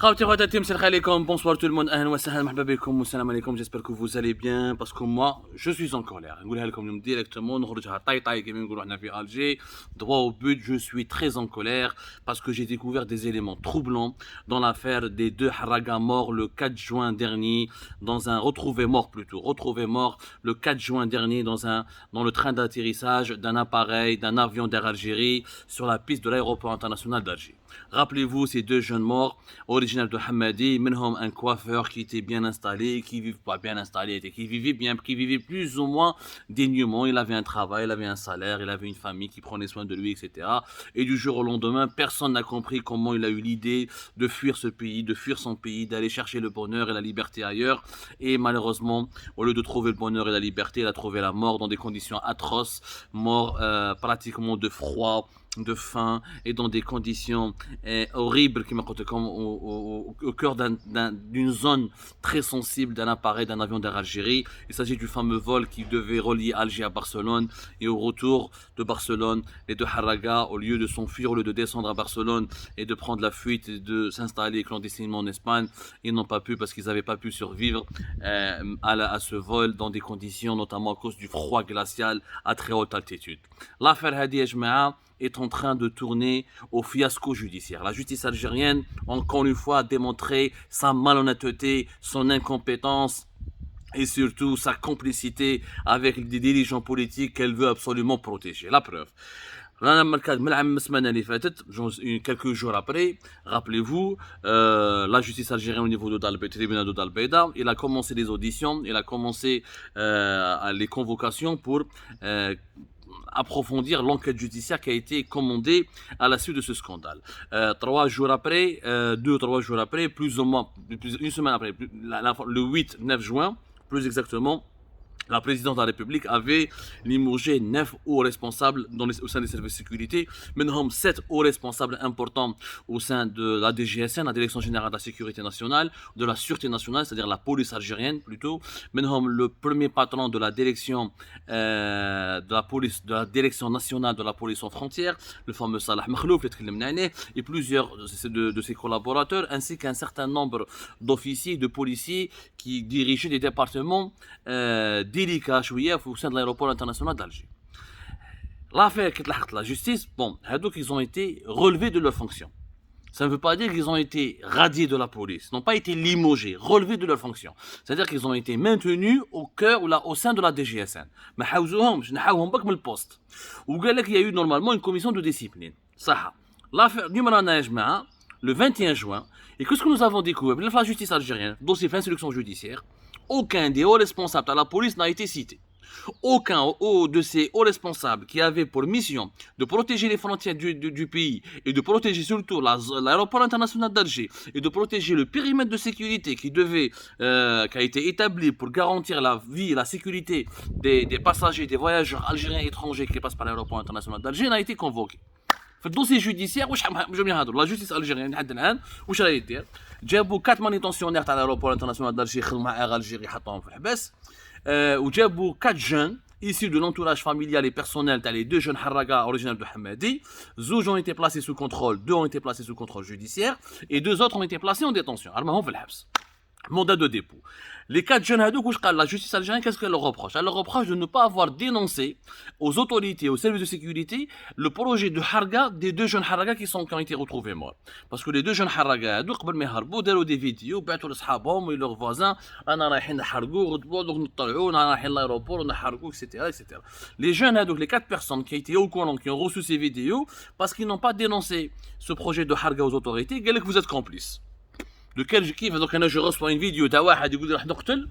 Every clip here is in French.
Khawti khawati, salam alaikum, bonsoir tout le monde, ahlan wa sahlan, marhaba bikoum, salam alaikum, j'espère que vous allez bien, parce que moi, je suis en colère. نقولها لكم directement, نخرجها طاي كيما نقولوا حنا في Alger, droit au but, je suis très en colère, parce que j'ai découvert des éléments troublants dans l'affaire des deux Haraga morts le 4 juin dernier, retrouvé mort le 4 juin dernier dans le train d'atterrissage d'un appareil, d'un avion d'Air Algérie, sur la piste de l'aéroport international d'Alger. Rappelez-vous ces deux jeunes morts, originaires de Hamadi, منهم un coiffeur qui était bien installé, qui vivait plus ou moins dignement. Il avait un travail, il avait un salaire, il avait une famille qui prenait soin de lui, etc. Et du jour au lendemain, personne n'a compris comment il a eu l'idée de fuir ce pays, de fuir son pays, d'aller chercher le bonheur et la liberté ailleurs. Et malheureusement, au lieu de trouver le bonheur et la liberté, il a trouvé la mort dans des conditions atroces, mort pratiquement de froid, de faim et dans des conditions horribles qui m'ont comme au cœur d'une zone très sensible d'un appareil d'un avion d'Air Algérie. Il s'agit du fameux vol qui devait relier Alger à Barcelone, et au retour de Barcelone, les deux Haraga, au lieu de s'enfuir, au lieu de descendre à Barcelone et de prendre la fuite et de s'installer clandestinement en Espagne, ils n'ont pas pu parce qu'ils n'avaient pas pu survivre à ce vol dans des conditions notamment à cause du froid glacial à très haute altitude. L'affaire Hadi Ejmaa est en train de tourner au fiasco judiciaire. La justice algérienne, encore une fois, a démontré sa malhonnêteté, son incompétence et surtout sa complicité avec des dirigeants politiques qu'elle veut absolument protéger. La preuve. Quelques jours après, rappelez-vous, la justice algérienne au niveau de tribunal de Dalbeda, il a commencé les auditions, il a commencé les convocations pour approfondir l'enquête judiciaire qui a été commandée à la suite de ce scandale. 3 jours après, plus ou moins, une semaine après, le 8-9 juin, plus exactement, la présidente de la République avait limogé 9 hauts responsables au sein des services de sécurité, منهم 7 hauts responsables importants au sein de la DGSN, la Direction Générale de la Sécurité Nationale, de la Sûreté Nationale, c'est-à-dire la police algérienne plutôt, منهم le premier patron de la Direction de la Direction Nationale de la Police aux Frontières, le fameux Salah Makhlouf, et plusieurs de ses collaborateurs, ainsi qu'un certain nombre d'officiers, de policiers qui dirigeaient des départements délicat au sein de l'aéroport international d'Alger. L'affaire qui est la justice, donc ils ont été relevés de leurs fonctions. Ça ne veut pas dire qu'ils ont été radiés de la police, n'ont pas été limogés, relevés de leurs fonctions. C'est-à-dire qu'ils ont été maintenus au cœur ou là au sein de la DGSN. Mais le poste. Ou il y a eu normalement une commission de discipline. Ça. L'affaire le 21 juin, et qu'est-ce que nous avons découvert? La justice algérienne, dossier d'instruction judiciaire, aucun des hauts responsables de la police n'a été cité. Aucun de ces hauts responsables qui avaient pour mission de protéger les frontières du pays et de protéger surtout l'aéroport international d'Alger et de protéger le périmètre de sécurité qui a été établi pour garantir la vie et la sécurité des passagers, des voyageurs algériens et étrangers qui passent par l'aéroport international d'Alger n'a été convoqué. في الدوسي جوديسيير واش نهضروا لا جوستيس الجيريان لحد الان واش راهي دير جابوا 4 مانيتونسيونير تاع الايروبور انترناسيونال دالجي يخدموا مع اير الجيري حطوهم في الحبس وجابوا 4 جون issus de l'entourage familial et personnel تاع les deux jeunes Haraga originaires de Hamadi. Zouj ont été placés sous contrôle, 2 ont été placés sous contrôle judiciaire et 2 autres ont été placés en détention. راهم في الحبس. Mandat de dépôt. Les 4 jeunes hadouk, la justice algérienne, qu'est-ce qu'elle leur reproche? Elle leur reproche de ne pas avoir dénoncé aux autorités, aux services de sécurité, le projet de Harga des 2 jeunes Haraga qui ont été retrouvés morts. Parce que les 2 jeunes Haraga hadouk, قبل ما يهربوا داروا des vidéos, بعثوا لاصحابهم et leurs voisins, أنا رايحين نحرقوا غدوة دوك نطلعوا أنا رايحين l'aéroport ونحرقوا etc. etc. Les jeunes hadouk, les 4 personnes qui étaient au courant, qui ont reçu ces vidéos, parce qu'ils n'ont pas dénoncé ce projet de Harga aux autorités, قال لك vous êtes complices. De quel كيف donc je reçois une vidéo تاع واحد يقول راح نقتل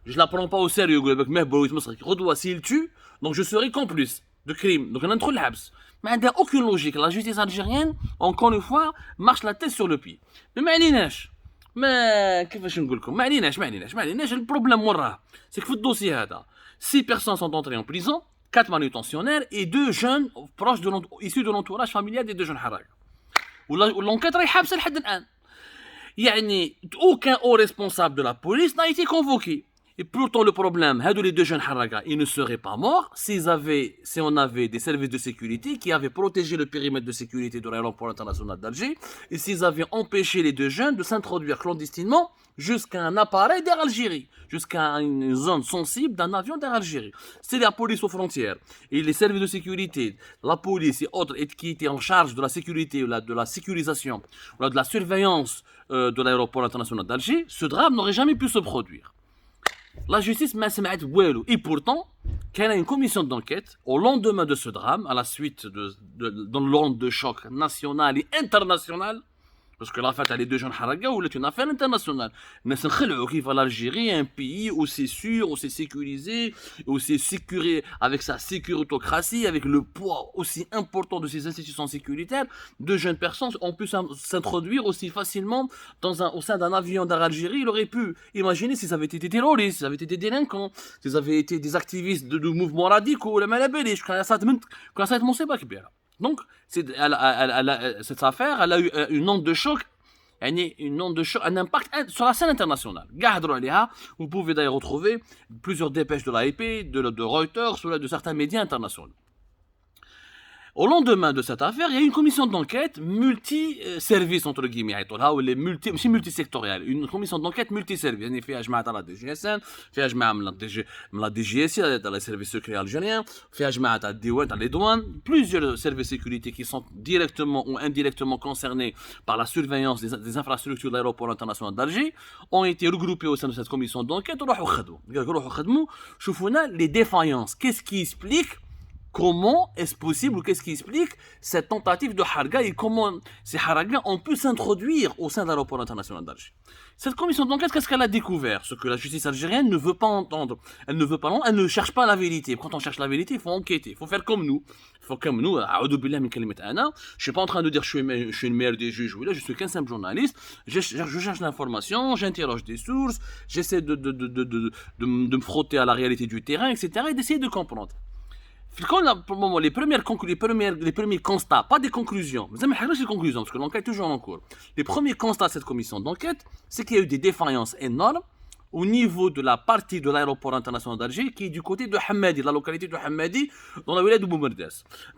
je la prends pas au sérieux يقول لك مهبل ويتمسخر غدوه s'il tue donc je serai complice de crime donc انا ندخل الحبس ما عندها aucune logique. La justice algérienne encore une fois marche la tête sur le pied. ما عليناش ما كيفاش نقول لكم ما عليناش البروبليم وراه c'est que في الدوسي هذا 6 personnes sont entrées en prison, 4 manutentionnaires et 2 jeunes proches issus de l'entourage familial des 2 jeunes حراق والانكيت راهي حابسه لحد الان. يعني aucun haut responsable de la police n'a été convoqué. Et pourtant, le problème, les deux jeunes Haraga, ils ne seraient pas morts si on avait des services de sécurité qui avaient protégé le périmètre de sécurité de l'aéroport international d'Alger et s'ils avaient empêché les deux jeunes de s'introduire clandestinement jusqu'à un appareil d'Air Algérie, jusqu'à une zone sensible d'un avion d'Air Algérie. C'est la police aux frontières et les services de sécurité, la police et autres qui étaient en charge de la sécurité, ou de la sécurisation, ou de la surveillance de l'aéroport international d'Alger, ce drame n'aurait jamais pu se produire. La justice m'a سمعت والو. Et pourtant, qu'il y a une commission d'enquête au lendemain de ce drame, à la suite dans l'onde de choc national et international, parce que l'affaire elle est deux jeunes Haraga ou une affaire internationale. Mais c'est que l'Algérie est un pays aussi sûr, aussi sécurisé, aussi sécurisé avec sa sécuritocratie, avec le poids aussi important de ses institutions sécuritaires. Deux jeunes personnes ont pu s'introduire aussi facilement au sein d'un avion d'Air Algérie. Il aurait pu imaginer si ça avait été des terroristes, si ça avait été des délinquants, si ça avait été des activistes de mouvements radicaux, le malabélish, quand ça a été مصيبة كبيرة. Donc, cette affaire, elle a eu une onde de choc, un impact sur la scène internationale. Vous pouvez d'ailleurs retrouver plusieurs dépêches de l'AFP, de Reuters, ou de certains médias internationaux. Au lendemain de cette affaire, il y a une commission d'enquête multi-service, entre guillemets, multisectorielle, une commission d'enquête multi-service. Il y a la DGSN, il y a la DGSI, les services secrets algériens, il y a les douanes, plusieurs services de sécurité qui sont directement ou indirectement concernés par la surveillance des infrastructures de l'aéroport international d'Alger, ont été regroupés au sein de cette commission d'enquête. Les défaillances. Qu'est-ce qui explique? Comment est-ce possible ou qu'est-ce qui explique cette tentative de Haraga et comment ces Haragas ont pu s'introduire au sein de l'aéroport international d'Alger? Cette commission d'enquête, qu'est-ce qu'elle a découvert? Ce que la justice algérienne ne veut pas entendre. Elle ne cherche pas la vérité. Quand on cherche la vérité, il faut enquêter. Il faut faire comme nous. Je suis pas en train de dire je suis une meilleure des juges. Je suis qu'un simple journaliste. Je cherche l'information, j'interroge des sources, j'essaie de me frotter à la réalité du terrain, etc. et d'essayer de comprendre. Pour le moment, les premiers constats, pas des conclusions, mais des conclusions, parce que l'enquête est toujours en cours. Les premiers constats de cette commission d'enquête, c'est qu'il y a eu des défaillances énormes au niveau de la partie de l'aéroport international d'Alger qui est du côté de Hamadi, la localité de Hamadi, dans la wilaya de Boumerdes.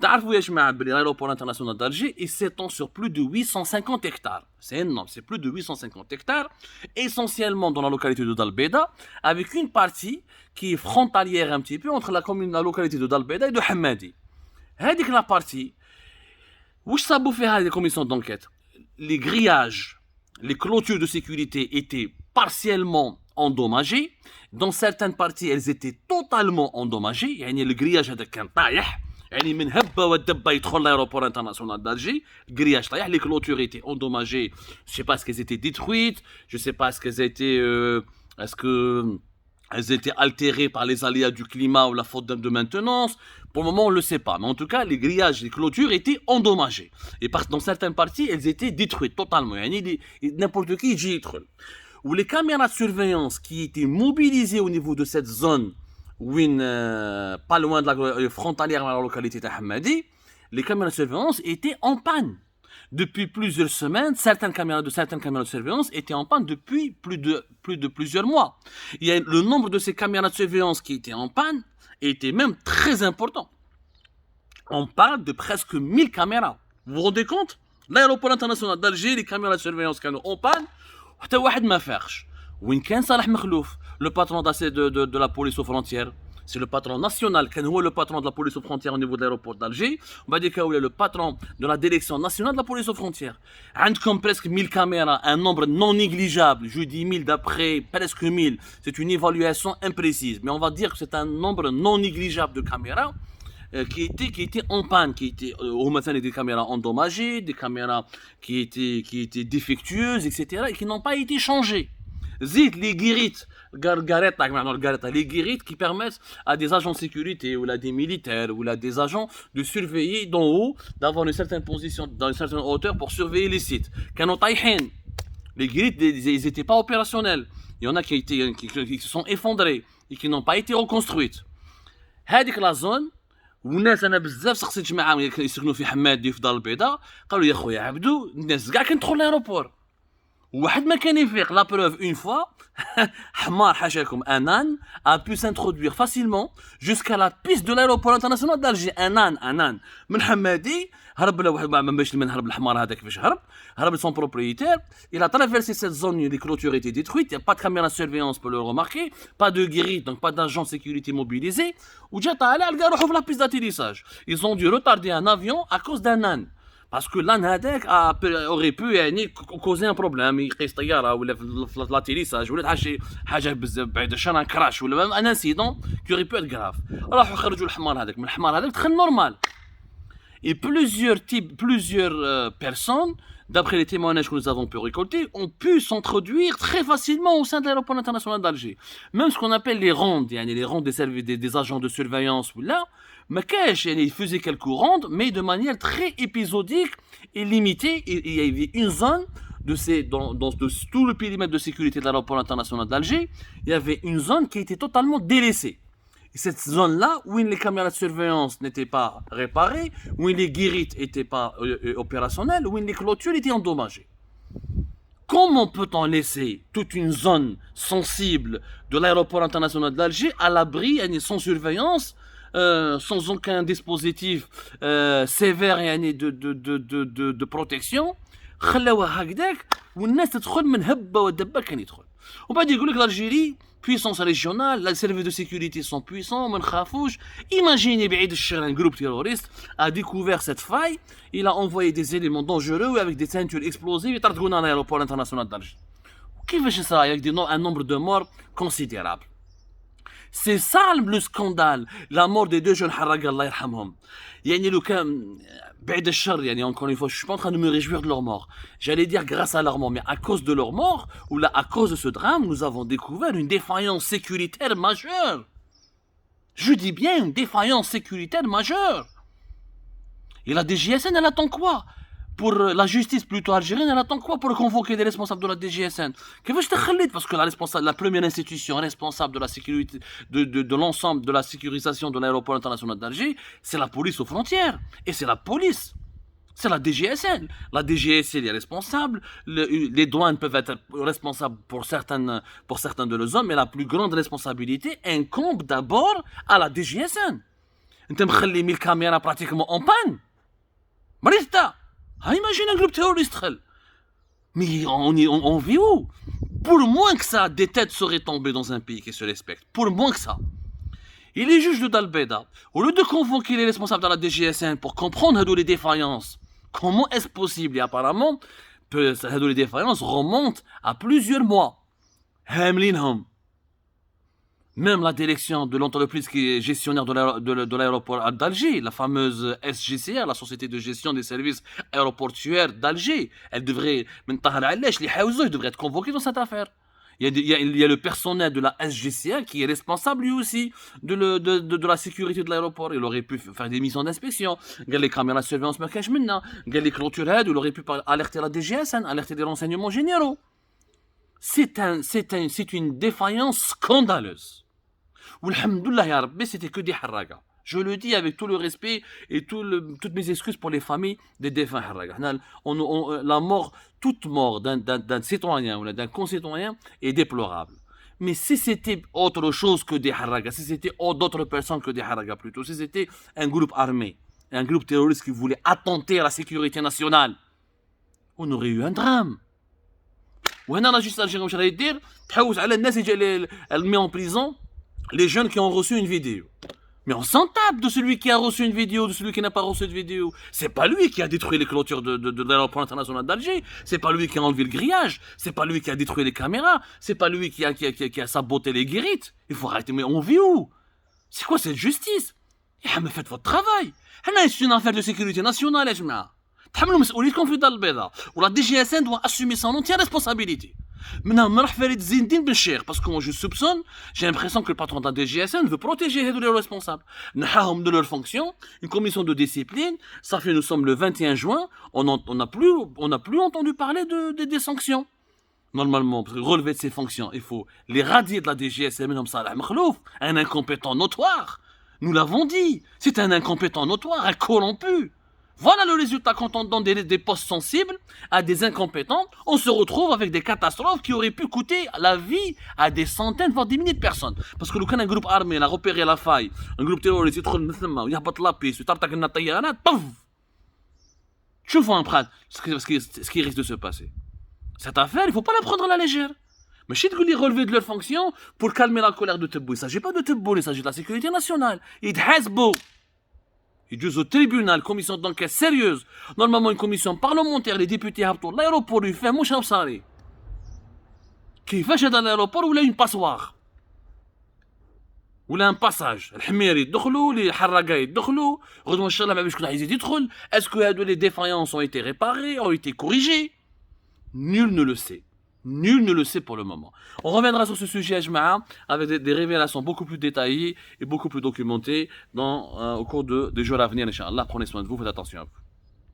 L'aéroport international d'Alger s'étend sur plus de 850 hectares. C'est énorme, c'est plus de 850 hectares, essentiellement dans la localité de Dalbeda, avec une partie qui est frontalière un petit peu entre la localité de Dalbeda et de Hamadi. Cette la partie, où ça bouffe les commissions d'enquête? Les grillages, les clôtures de sécurité étaient partiellement endommagées. Dans certaines parties, elles étaient totalement endommagées. Le grillage était un taillage. من هبه ودبه يدخل l'aéroport international d'Alger, grillage طايح, les clôtures étaient endommagées, je sais pas est-ce qu'elles étaient détruites, je sais pas est-ce que elles étaient altérées par les aléas du climat ou la faute de maintenance. Pour le moment, on ne le sait pas. Mais en tout cas, les grillages, les clôtures étaient endommagées. Et dans certaines parties, elles étaient détruites totalement. N'importe qui y détruit. Ou les caméras de surveillance qui étaient mobilisées au niveau de cette zone, pas loin de la frontalière de la localité de Hamadi, les caméras de surveillance étaient en panne. Depuis plusieurs semaines, certaines caméras de surveillance étaient en panne depuis plus de plusieurs mois. Le nombre de ces caméras de surveillance qui étaient en panne était même très important. On parle de presque 1000 caméras. Vous vous rendez compte? L'aéroport international d'Alger, les caméras de surveillance qui sont en panne, حتى واحد ما فاخش. وين كان صالح مخلوف, le patron de la police aux frontières? C'est le patron national, qui est le patron de la police aux frontières au niveau de l'aéroport d'Alger. On va dire qu'il est le patron de la direction nationale de la police aux frontières. Comme presque 1000 caméras, un nombre non négligeable. Je dis 1000 d'après presque 1000. C'est une évaluation imprécise. Mais on va dire que c'est un nombre non négligeable de caméras qui étaient en panne, qui étaient au matin des caméras endommagées, des caméras qui étaient défectueuses, etc. et qui n'ont pas été changées. Zid, les guérites, les guérites qui permettent à des agents de sécurité ou à des militaires ou à des agents de surveiller d'en haut, d'avoir une certaine position, dans une certaine hauteur pour surveiller les sites. Les guérites, ils n'étaient pas opérationnels. Il y en a qui se sont effondrés et qui n'ont pas été reconstruites. هذيك la zone والناس انا بزاف سقسيت معاهم يسكنوا في حمادي في دار البيضاء قالوا يا خويا عبدو الناس كاع كندخل لايروبور واحد ما كان يفيق. La preuve, une fois, حمار حاشاكم, un âne a pu s'introduire facilement jusqu'à la piste de l'aéroport international d'Alger. Un âne من حمادي هرب له واحد ما باش من هرب الحمار هذاك كيفاش هرب son propriétaire. Il a traversé cette zone où les clôtures étaient détruites, il n'y a pas de caméra de surveillance pour le remarquer, pas de guérite, donc pas d'agent de sécurité mobilisé. وجا طالع لقى روحو في la piste d'atterrissage. Ils ont dû retarder un avion à cause d'un âne. Parce que l'âne هذاك aurait pu يعني causer un problème, يقيس طياره ولا في l'atterrissage ولا حاجه بزاف بعيده شان كراش ولا un incident qui aurait pu être grave. راحوا خرجوا الحمار هذاك من الحمار هذاك دخل normal. Et plusieurs personnes, d'après les témoignages que nous avons pu récolter, ont pu s'introduire très facilement au sein de l'aéroport international d'Alger. Même ce qu'on appelle les rondes, les rondes des agents de surveillance, là, ils faisaient quelques rondes, mais de manière très épisodique et limitée. Il y avait une zone dans tout le périmètre de sécurité de l'aéroport international d'Alger, il y avait une zone qui était totalement délaissée. Et cette zone-là, où les caméras de surveillance n'étaient pas réparées, où les guérites n'étaient pas opérationnelles, où les clôtures étaient endommagées. Comment peut-on laisser toute une zone sensible de l'aéroport international d'Alger à l'abri, sans surveillance, sans aucun dispositif sévère de protection? خلاوها هكذاك والناس تدخل من هبه ودبه كان يدخل. وبعد يقول لك l'Algérie puissance régionale, les services de sécurité sont puissants, من خافوش. Imaginez بعيد الشر un groupe terroriste a découvert cette faille, il a envoyé des éléments dangereux avec des ceintures explosives يطردقونا à l'aéroport international d'Alger. كيفاش صرا avec un nombre de morts considérable. C'est ça le scandale, la mort des deux jeunes حراقة الله يرحمهم. يعني لو كان بعد الشر encore une fois je suis pas en train de me réjouir de leur mort. J'allais dire grâce à leur mort, mais à cause de leur mort ou là à cause de ce drame, nous avons découvert une défaillance sécuritaire majeure. Je dis bien une défaillance sécuritaire majeure. Et la DGSN elle attend quoi? Pour la justice plutôt algérienne, elle attend quoi pour convoquer des responsables de la DGSN? Parce que la première institution responsable de la sécurité, de l'ensemble de la sécurisation de l'aéroport international d'Alger, c'est la police aux frontières. Et c'est la police. C'est la DGSN. La DGSN est responsable. Les douanes peuvent être responsables pour certaines de leurs zones, mais la plus grande responsabilité incombe d'abord à la DGSN. Vous avez mis les caméras pratiquement en panne. Marista. Imagine un groupe terroriste. Mais on vit où? Pour moins que ça, des têtes seraient tombées dans un pays qui se respecte. Pour moins que ça. Et les juges de Dalbeda, au lieu de convoquer les responsables de la DGSN pour comprendre les défaillances, comment est-ce possible? Et apparemment, les défaillances remontent à plusieurs mois. Même la direction de l'entreprise qui est gestionnaire de l'aéroport d'Alger, la fameuse SGCA, la Société de gestion des services aéroportuaires d'Alger, elle devrait être convoquée dans cette affaire. Il y a le personnel de la SGCA qui est responsable lui aussi de la sécurité de l'aéroport. Il aurait pu faire des missions d'inspection. Les caméras de surveillance, les clôtures, il aurait pu alerter la DGSN, alerter des renseignements généraux. C'est une défaillance scandaleuse. Walhamdoulilah ya Rabbi, c'était que des harraga. Je le dis avec tout le respect et toutes mes excuses pour les familles des défunts harraga. La mort, toute mort d'un citoyen ou d'un concitoyen est déplorable. Mais si c'était autre chose que des harraga, si c'était d'autres personnes que des harraga plutôt, si c'était un groupe armé, un groupe terroriste qui voulait attenter à la sécurité nationale, on aurait eu un drame. وهنا la justice algérienne واش راهي دير تحوس على الناس اللي mis en prison les jeunes qui ont reçu une vidéo. Mais on s'en tape de celui qui a reçu une vidéo, de celui qui n'a pas reçu de vidéo. C'est pas lui qui a détruit les clôtures de l'aéroport international d'Alger. C'est pas lui qui a enlevé le grillage. C'est pas lui qui a détruit les caméras. C'est pas lui qui a saboté les guérites. Il faut arrêter. Mais on vit où? C'est quoi cette justice? Faites votre travail. C'est une affaire de sécurité nationale, تحملوا مسؤوليتكم في دار البيضاء ولا دي جي اس ان doit assumer son entière responsabilité. Maintenant, نروح فريد زين الدين بن شيخ parce que moi je soupçonne, j'ai l'impression que le patron de la DGSN veut protéger les responsables. نحاهم de leur fonction, une commission de discipline, ça fait nous sommes le 21 juin, on n'a plus entendu parler des sanctions. Normalement, pour relever de ses fonctions, il faut les radier de la DGSN, comme Salah Makhlouf, un incompétent notoire. Nous l'avons dit, c'est un incompétent notoire, un corrompu. Voilà le résultat quand on donne des postes sensibles à des incompétents. On se retrouve avec des catastrophes qui auraient pu coûter la vie à des centaines, voire des milliers de personnes. Parce que quand un groupe armé a repéré la faille, un groupe terroriste يدخل من ثم ويهبط لابيس ويطرطق لنا الطيارات طف. شوفوا ce qui risque de se passer. Cette affaire, il ne faut pas la prendre à la légère. Mais je te dis relever de leur fonction pour calmer la colère de Tebboune. Il ne s'agit pas de Tebboune, il s'agit de la sécurité nationale. يتحاسبوا. Ils disent au tribunal, commission d'enquête sérieuse. Normalement, une commission parlementaire, les députés هبطوا l'aéroport يفهموا شنو صاري. كيفاش هذا l'aéroport ولا une passoire ولا un passage. الحميري يدخلوا، les حراقة يدخلوا، غدوة إن شاء الله ما باش شكون يزيد يدخل. Est-ce que les défaillances ont été réparées, ont été corrigées? Nul ne le sait. Nul ne le sait pour le moment. On reviendra sur ce sujet, Ajma'a, avec des révélations beaucoup plus détaillées et beaucoup plus documentées au cours des jours à venir, Inch'Allah. Prenez soin de vous, faites attention à vous.